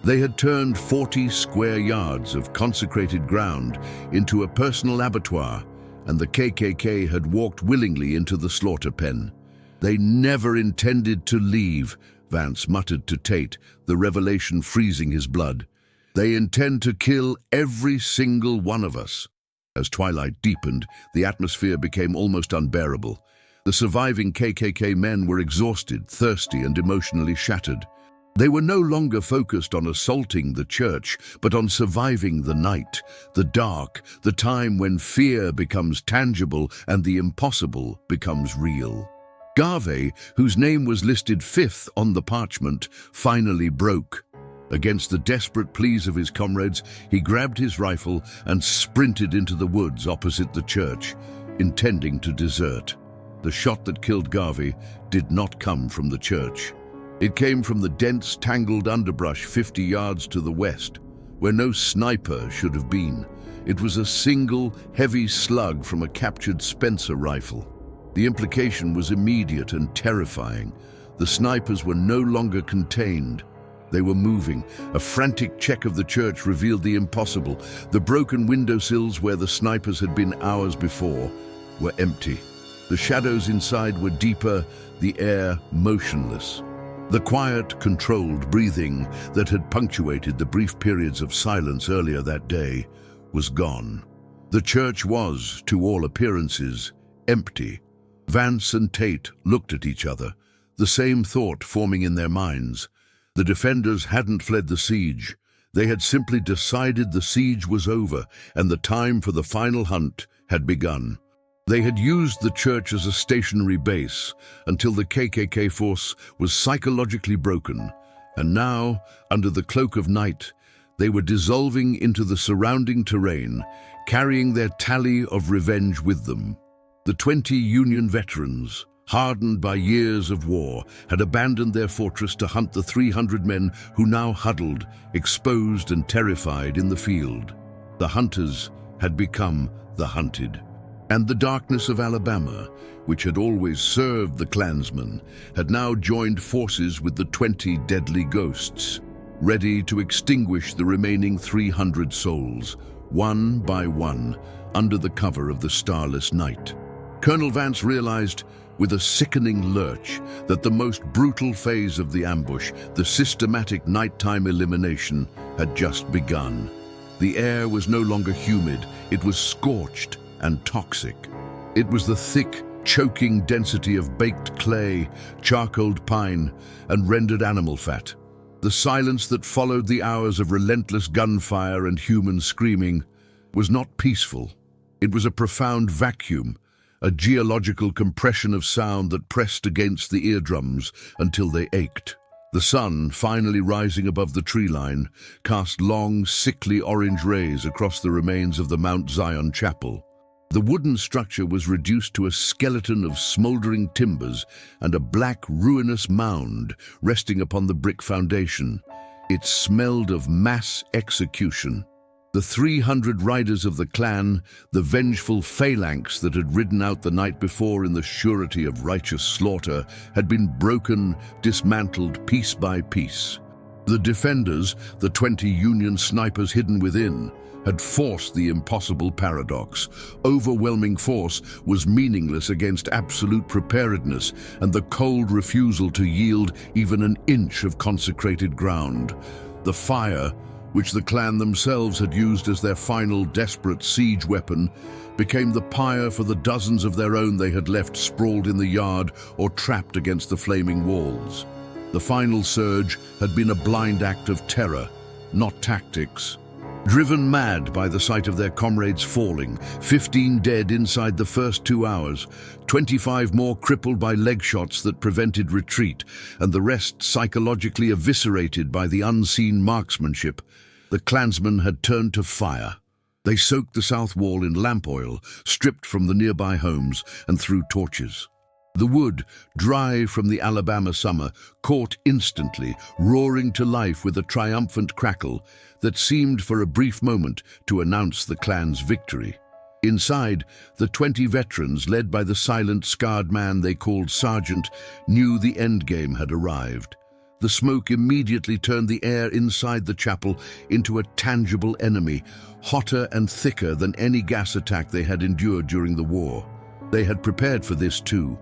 They had turned 40 square yards of consecrated ground into a personal abattoir, and the KKK had walked willingly into the slaughter pen. They never intended to leave, Vance muttered to Tate, the revelation freezing his blood. They intend to kill every single one of us. As twilight deepened, the atmosphere became almost unbearable. The surviving KKK men were exhausted, thirsty, and emotionally shattered. They were no longer focused on assaulting the church, but on surviving the night, the dark, the time when fear becomes tangible and the impossible becomes real. Garvey, whose name was listed 5th on the parchment, finally broke. Against the desperate pleas of his comrades, he grabbed his rifle and sprinted into the woods opposite the church, intending to desert. The shot that killed Garvey did not come from the church. It came from the dense, tangled underbrush 50 yards to the west, where no sniper should have been. It was a single, heavy slug from a captured Spencer rifle. The implication was immediate and terrifying. The snipers were no longer contained. They were moving. A frantic check of the church revealed the impossible. The broken windowsills where the snipers had been hours before were empty. The shadows inside were deeper, the air motionless. The quiet, controlled breathing that had punctuated the brief periods of silence earlier that day was gone. The church was, to all appearances, empty. Vance and Tate looked at each other, the same thought forming in their minds. The defenders hadn't fled the siege. They had simply decided the siege was over and the time for the final hunt had begun. They had used the church as a stationary base until the KKK force was psychologically broken, and now, under the cloak of night, they were dissolving into the surrounding terrain, carrying their tally of revenge with them. The 20 Union veterans, hardened by years of war, had abandoned their fortress to hunt the 300 men who now huddled, exposed and terrified in the field. The hunters had become the hunted. And the darkness of Alabama, which had always served the Klansmen, had now joined forces with the 20 deadly ghosts, ready to extinguish the remaining 300 souls, one by one, under the cover of the starless night. Colonel Vance realized, with a sickening lurch, that the most brutal phase of the ambush, the systematic nighttime elimination, had just begun. The air was no longer humid, it was scorched and toxic. It was the thick, choking density of baked clay, charcoaled pine, and rendered animal fat. The silence that followed the hours of relentless gunfire and human screaming was not peaceful. It was a profound vacuum, a geological compression of sound that pressed against the eardrums until they ached. The sun, finally rising above the tree line, cast long, sickly orange rays across the remains of the Mount Zion Chapel. The wooden structure was reduced to a skeleton of smoldering timbers and a black, ruinous mound resting upon the brick foundation. It smelled of mass execution. The 300 riders of the clan, the vengeful phalanx that had ridden out the night before in the surety of righteous slaughter, had been broken, dismantled piece by piece. The defenders, the 20 Union snipers hidden within, had forced the impossible paradox. Overwhelming force was meaningless against absolute preparedness and the cold refusal to yield even an inch of consecrated ground. The fire, which the clan themselves had used as their final desperate siege weapon, became the pyre for the dozens of their own they had left sprawled in the yard or trapped against the flaming walls. The final surge had been a blind act of terror, not tactics. Driven mad by the sight of their comrades falling, 15 dead inside the first 2 hours, 25 more crippled by leg shots that prevented retreat, and the rest psychologically eviscerated by the unseen marksmanship, the Klansmen had turned to fire. They soaked the south wall in lamp oil, stripped from the nearby homes, and threw torches. The wood, dry from the Alabama summer, caught instantly, roaring to life with a triumphant crackle that seemed for a brief moment to announce the clan's victory. Inside, the 20 veterans, led by the silent, scarred man they called Sergeant, knew the endgame had arrived. The smoke immediately turned the air inside the chapel into a tangible enemy, hotter and thicker than any gas attack they had endured during the war. They had prepared for this too.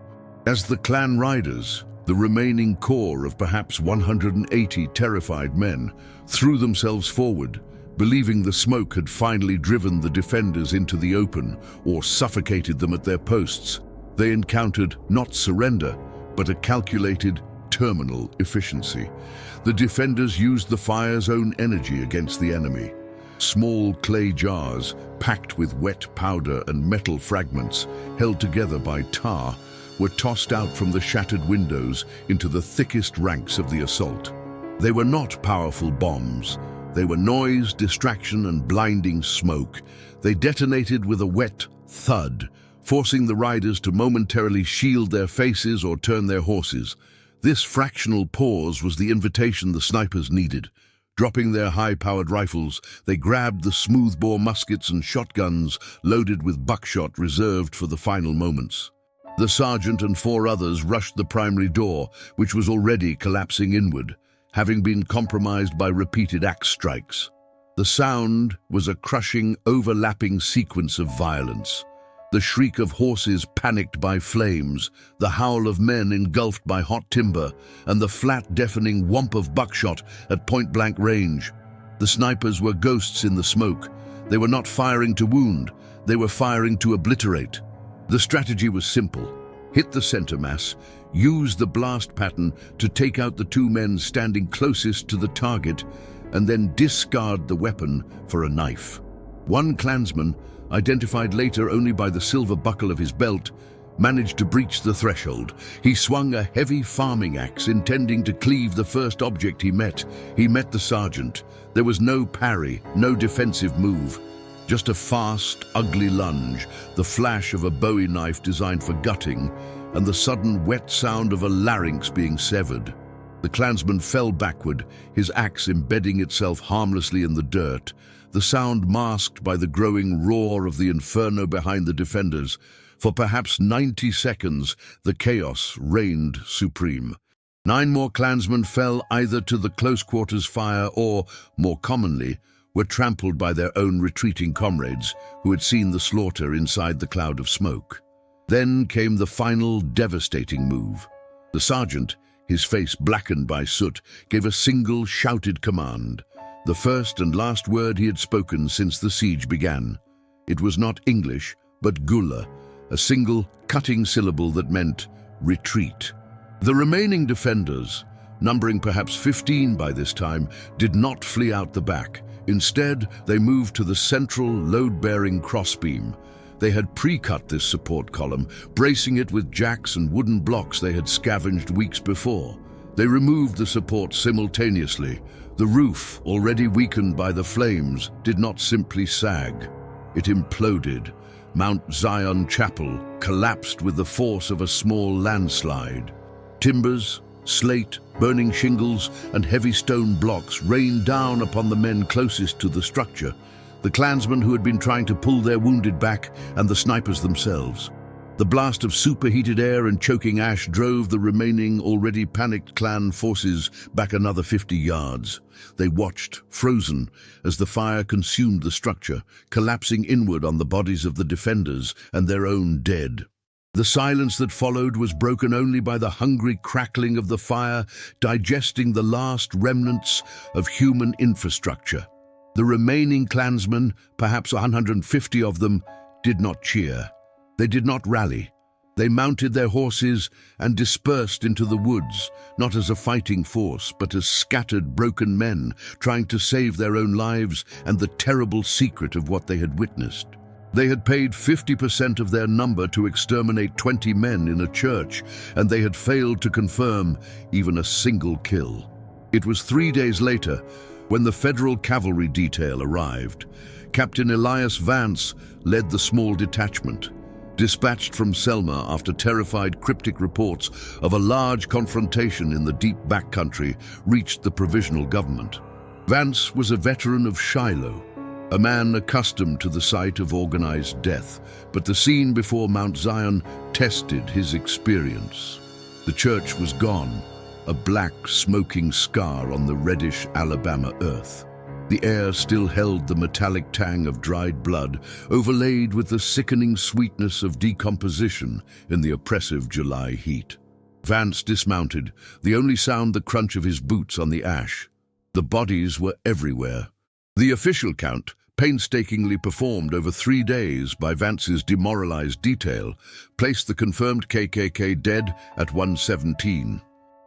As the clan riders, the remaining core of perhaps 180 terrified men, threw themselves forward, believing the smoke had finally driven the defenders into the open or suffocated them at their posts, they encountered not surrender, but a calculated, terminal efficiency. The defenders used the fire's own energy against the enemy. Small clay jars, packed with wet powder and metal fragments, held together by tar, were tossed out from the shattered windows into the thickest ranks of the assault. They were not powerful bombs. They were noise, distraction, and blinding smoke. They detonated with a wet thud, forcing the riders to momentarily shield their faces or turn their horses. This fractional pause was the invitation the snipers needed. Dropping their high-powered rifles, they grabbed the smoothbore muskets and shotguns loaded with buckshot reserved for the final moments. The sergeant and 4 others rushed the primary door, which was already collapsing inward, having been compromised by repeated axe strikes. The sound was a crushing, overlapping sequence of violence. The shriek of horses panicked by flames, the howl of men engulfed by hot timber, and the flat, deafening whomp of buckshot at point-blank range. The snipers were ghosts in the smoke. They were not firing to wound, they were firing to obliterate. The strategy was simple. Hit the center mass, use the blast pattern to take out the 2 men standing closest to the target, and then discard the weapon for a knife. One Klansman, identified later only by the silver buckle of his belt, managed to breach the threshold. He swung a heavy farming axe, intending to cleave the first object he met. He met the sergeant. There was no parry, no defensive move. Just a fast, ugly lunge, the flash of a Bowie knife designed for gutting, and the sudden wet sound of a larynx being severed. The Klansman fell backward, his axe embedding itself harmlessly in the dirt, the sound masked by the growing roar of the inferno behind the defenders. For perhaps 90 seconds, the chaos reigned supreme. 9 more Klansmen fell either to the close-quarters fire or, more commonly, were trampled by their own retreating comrades who had seen the slaughter inside the cloud of smoke. Then came the final devastating move. The sergeant, his face blackened by soot, gave a single shouted command, the first and last word he had spoken since the siege began. It was not English, but Gula, a single cutting syllable that meant retreat. The remaining defenders, numbering perhaps 15 by this time, did not flee out the back. Instead, they moved to the central load-bearing crossbeam. They had pre-cut this support column, bracing it with jacks and wooden blocks they had scavenged weeks before. They removed the support simultaneously. The roof, already weakened by the flames, did not simply sag. It imploded. Mount Zion Chapel collapsed with the force of a small landslide. Timbers, slate, burning shingles, and heavy stone blocks rained down upon the men closest to the structure, the Klansmen who had been trying to pull their wounded back, and the snipers themselves. The blast of superheated air and choking ash drove the remaining, already panicked Klan forces back another 50 yards. They watched, frozen, as the fire consumed the structure, collapsing inward on the bodies of the defenders and their own dead. The silence that followed was broken only by the hungry crackling of the fire, digesting the last remnants of human infrastructure. The remaining Klansmen, perhaps 150 of them, did not cheer. They did not rally. They mounted their horses and dispersed into the woods, not as a fighting force, but as scattered, broken men, trying to save their own lives and the terrible secret of what they had witnessed. They had paid 50% of their number to exterminate 20 men in a church, and they had failed to confirm even a single kill. It was 3 days later, when the federal cavalry detail arrived. Captain Elias Vance led the small detachment, dispatched from Selma after terrified cryptic reports of a large confrontation in the deep backcountry reached the provisional government. Vance was a veteran of Shiloh, a man accustomed to the sight of organized death, but the scene before Mount Zion tested his experience. The church was gone, a black, smoking scar on the reddish Alabama earth. The air still held the metallic tang of dried blood, overlaid with the sickening sweetness of decomposition in the oppressive July heat. Vance dismounted, the only sound the crunch of his boots on the ash. The bodies were everywhere. The official count, painstakingly performed over 3 days by Vance's demoralized detail, placed the confirmed KKK dead at 117.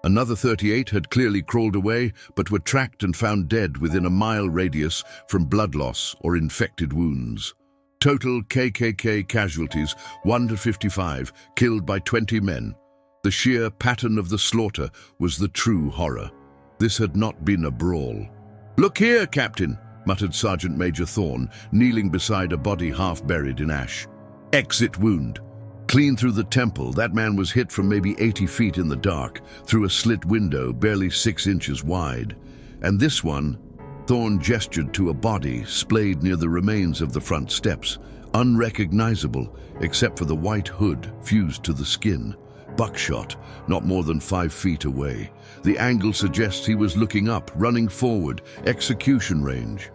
Another 38 had clearly crawled away, but were tracked and found dead within a mile radius from blood loss or infected wounds. Total KKK casualties, 155, killed by 20 men. The sheer pattern of the slaughter was the true horror. This had not been a brawl. "Look here, Captain," muttered Sergeant Major Thorne, kneeling beside a body half buried in ash. "Exit wound." Clean through the temple, that man was hit from maybe 80 feet in the dark, through a slit window barely 6 inches wide. And this one, Thorne gestured to a body splayed near the remains of the front steps, unrecognizable except for the white hood fused to the skin. Buckshot, not more than 5 feet away. The angle suggests he was looking up, running forward, execution range.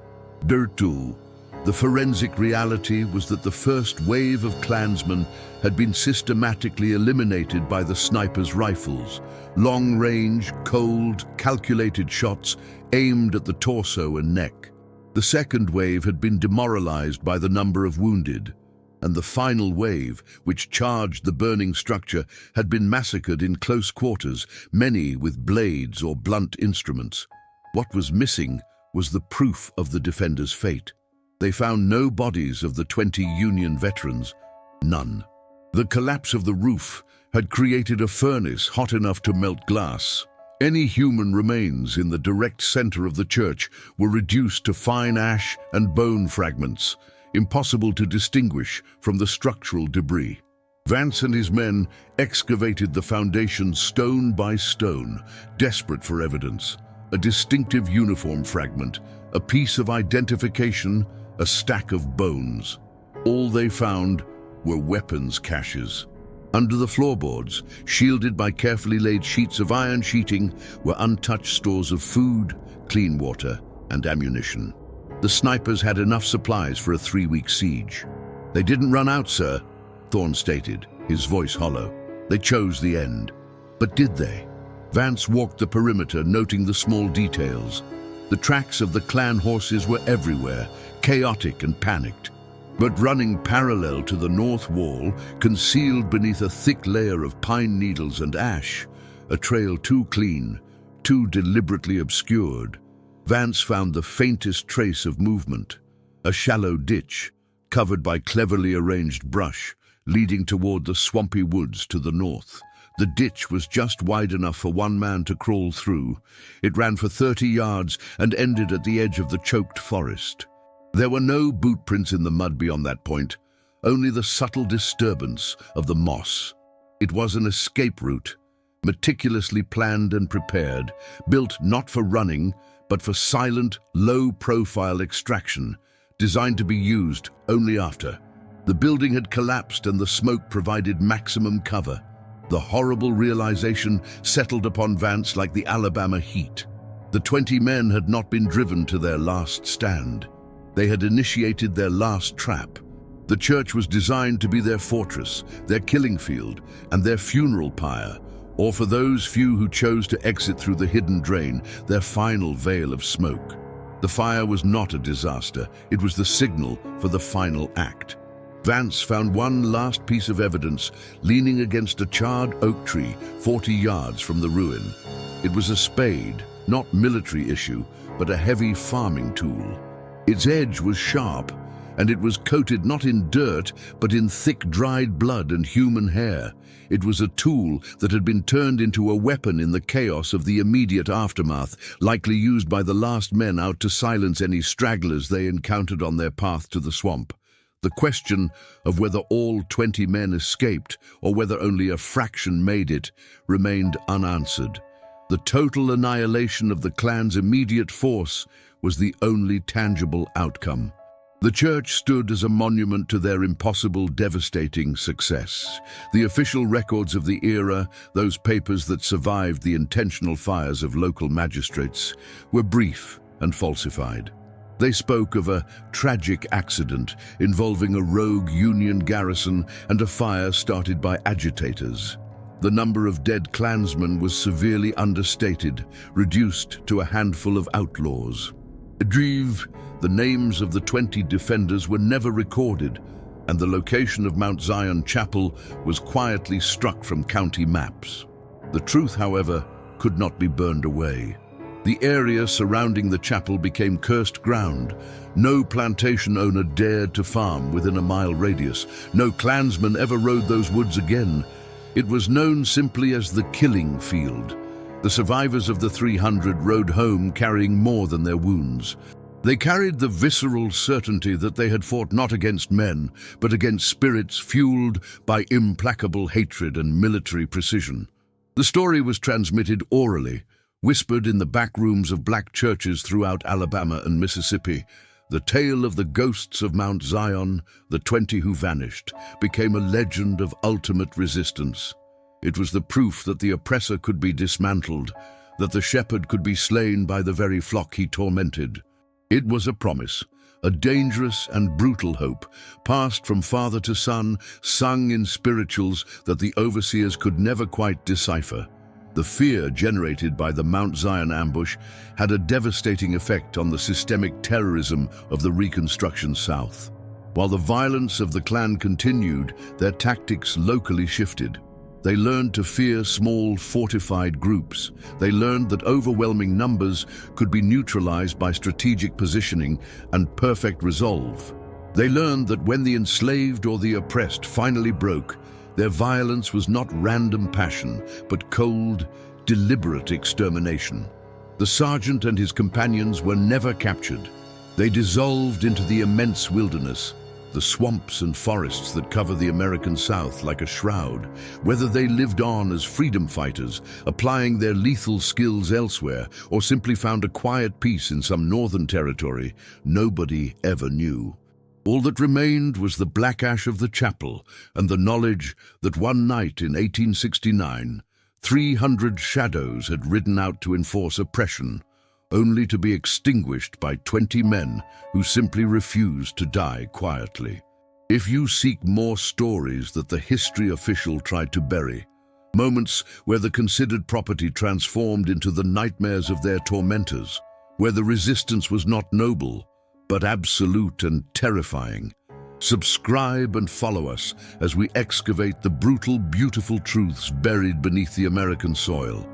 Dirtul. The forensic reality was that the first wave of Klansmen had been systematically eliminated by the snipers' rifles. Long-range, cold, calculated shots aimed at the torso and neck. The second wave had been demoralized by the number of wounded. And the final wave, which charged the burning structure, had been massacred in close quarters, many with blades or blunt instruments. What was missing was the proof of the defenders' fate. They found no bodies of the 20 Union veterans, none. The collapse of the roof had created a furnace hot enough to melt glass. Any human remains in the direct center of the church were reduced to fine ash and bone fragments, impossible to distinguish from the structural debris. Vance and his men excavated the foundation stone by stone, desperate for evidence. A distinctive uniform fragment, a piece of identification, a stack of bones. All they found were weapons caches. Under the floorboards, shielded by carefully laid sheets of iron sheeting, were untouched stores of food, clean water, and ammunition. The snipers had enough supplies for a 3-week siege. "They didn't run out, sir," Thorne stated, his voice hollow. "They chose the end." But did they? Vance walked the perimeter, noting the small details. The tracks of the clan horses were everywhere, chaotic and panicked. But running parallel to the north wall, concealed beneath a thick layer of pine needles and ash, a trail too clean, too deliberately obscured, Vance found the faintest trace of movement. A shallow ditch, covered by cleverly arranged brush, leading toward the swampy woods to the north. The ditch was just wide enough for one man to crawl through. It ran for 30 yards and ended at the edge of the choked forest. There were no boot prints in the mud beyond that point, only the subtle disturbance of the moss. It was an escape route, meticulously planned and prepared, built not for running, but for silent, low-profile extraction, designed to be used only after. The building had collapsed and the smoke provided maximum cover. The horrible realization settled upon Vance like the Alabama heat. The 20 men had not been driven to their last stand. They had initiated their last trap. The church was designed to be their fortress, their killing field, and their funeral pyre, or for those few who chose to exit through the hidden drain, their final veil of smoke. The fire was not a disaster, it was the signal for the final act. Vance found one last piece of evidence leaning against a charred oak tree 40 yards from the ruin. It was a spade, not military issue, but a heavy farming tool. Its edge was sharp, and it was coated not in dirt, but in thick dried blood and human hair. It was a tool that had been turned into a weapon in the chaos of the immediate aftermath, likely used by the last men out to silence any stragglers they encountered on their path to the swamp. The question of whether all 20 men escaped or whether only a fraction made it remained unanswered. The total annihilation of the clan's immediate force was the only tangible outcome. The church stood as a monument to their impossible, devastating success. The official records of the era, those papers that survived the intentional fires of local magistrates, were brief and falsified. They spoke of a tragic accident involving a rogue Union garrison and a fire started by agitators. The number of dead Klansmen was severely understated, reduced to a handful of outlaws. Adrive, the names of the 20 defenders were never recorded, and the location of Mount Zion Chapel was quietly struck from county maps. The truth, however, could not be burned away. The area surrounding the chapel became cursed ground. No plantation owner dared to farm within a mile radius. No Klansman ever rode those woods again. It was known simply as the killing field. The survivors of the 300 rode home carrying more than their wounds. They carried the visceral certainty that they had fought not against men, but against spirits fueled by implacable hatred and military precision. The story was transmitted orally, whispered in the back rooms of black churches throughout Alabama and Mississippi. The tale of the ghosts of Mount Zion, the 20 who vanished, became a legend of ultimate resistance. It was the proof that the oppressor could be dismantled, that the shepherd could be slain by the very flock he tormented. It was a promise, a dangerous and brutal hope, passed from father to son, sung in spirituals that the overseers could never quite decipher. The fear generated by the Mount Zion ambush had a devastating effect on the systemic terrorism of the Reconstruction South. While the violence of the Klan continued, their tactics locally shifted. They learned to fear small, fortified groups. They learned that overwhelming numbers could be neutralized by strategic positioning and perfect resolve. They learned that when the enslaved or the oppressed finally broke, their violence was not random passion, but cold, deliberate extermination. The sergeant and his companions were never captured. They dissolved into the immense wilderness, the swamps and forests that cover the American South like a shroud. Whether they lived on as freedom fighters, applying their lethal skills elsewhere, or simply found a quiet peace in some northern territory, nobody ever knew. All that remained was the black ash of the chapel and the knowledge that one night in 1869, 300 shadows had ridden out to enforce oppression, only to be extinguished by 20 men who simply refused to die quietly. If you seek more stories that the history official tried to bury, moments where the considered property transformed into the nightmares of their tormentors, where the resistance was not noble, but absolute and terrifying, subscribe and follow us as we excavate the brutal, beautiful truths buried beneath the American soil.